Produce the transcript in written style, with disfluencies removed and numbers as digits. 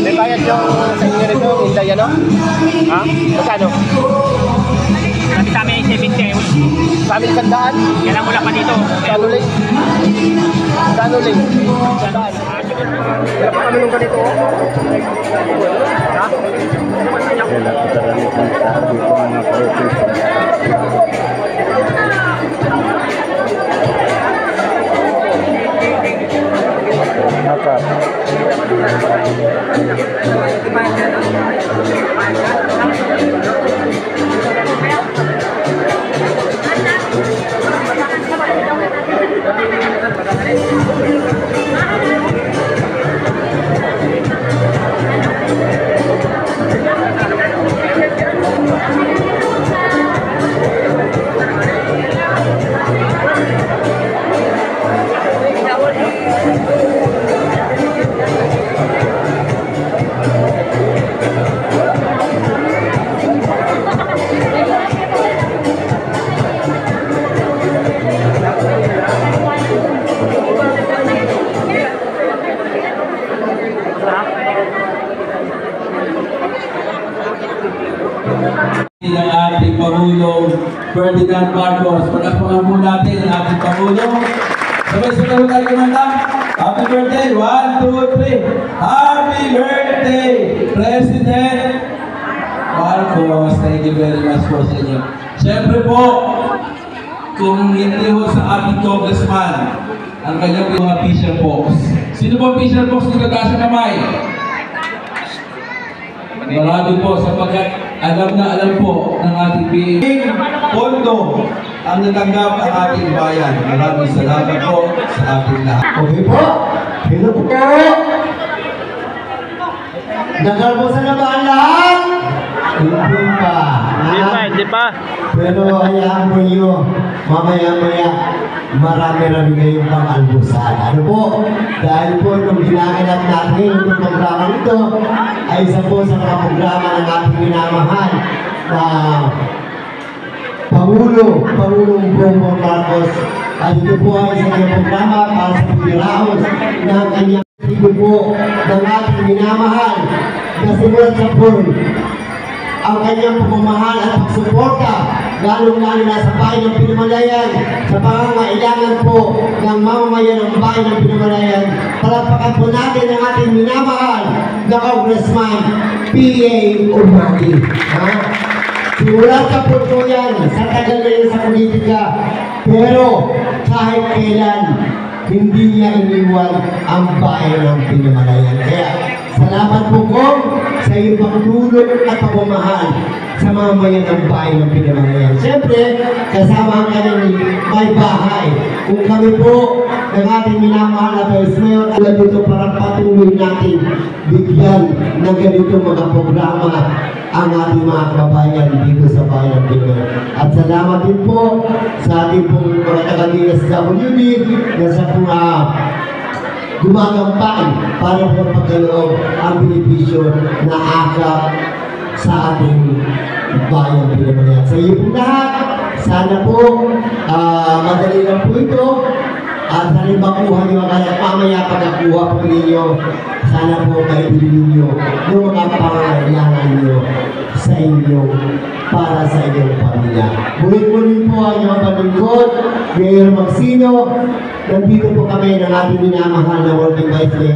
May bayad yung sa inyo nito, Inday, ano? Ha? Magkano? Sabi sa amin 70. Sa amin 100? Kailan mula pa dito? Kano lang? Kano lang? 100. Kaya pa kami nung ganito? Ha? Kaya napakarami kong tao dito mga kaupis. Nakap. ng ating Pangulong Ferdinand Marcos. Pagkapangan po natin ang ating Pangulong. Sabay-sabay tayo kumanta. Happy birthday! 1, 2, 3. Happy birthday, President Marcos. Thank you very much po sa inyo. Siyempre po, kung hindi ho sa ating congressman, ang kanyang mga official folks. Sino po official folks na gagasa sa kamay? Marami po sapagkat alam na alam po ng ating pondo ang natanggap ang ating bayan. Maraming salamat po sa ating lahat. Okay po. Hello po. Nagalbosan na ba ang lahat? Hindi pa. Hindi pa. Pero hayaan mo nyo, mamaya-maya, marami-rami kayong pang-albusan. Ano po? Dahil po nung ginaganap natin itong programa nito, ay isa po sa mga programa ng ating minamahal na Pangulong Bongbong Marcos. At ito po ay isa ng programa para sa pagkiraos ng kanyang tibo po ng ating minamahal na simulat sa pool. Ang kanyang pagmamahal at pagsuporta lalong-lalo na sa bayan ng Pinamalayan, sa pangangailangan po ng mamamayan ng bayan ng Pinamalayan. Palakpakan po natin ang ating minamahal na Congressman P.A. Umati. Simulat sa po yan, sa tagal na yun sa politika, pero kahit kailan, hindi niya iniwan ang bayan ng Pinamalayan. Kaya salamat po kong sa iyong pagtulong at pagmamahal sa mga mayan ng bayan ng Pinamalayan. Siyempre, kasama ang kanyang may bahay. Kung kami po ng ating minamahal na Vice Mayor, alam dito para patuloy natin bigyan ng ganito mga programa ang ating mga kabayan dito sa bayan ng Pinamalayan. At salamat din po sa ating pong mga taga-DSWD na sa pong gumagampang para po pagkaloob ang benepisyo na akap sa ating bayan ng Pinamalayan. Sa iyo po lahat, sana po madali lang po ito at sana makuha nyo kaya mamaya pagkakuha po ninyo, sana po kaibili ninyo yung mga pangangailangan nyo sa inyo para sa inyong pamilya. Mulit-mulit po ang inyong panlingkod, Mayor Magsino. Nandito po kami ng ating minamahal na Working Vice Mayor.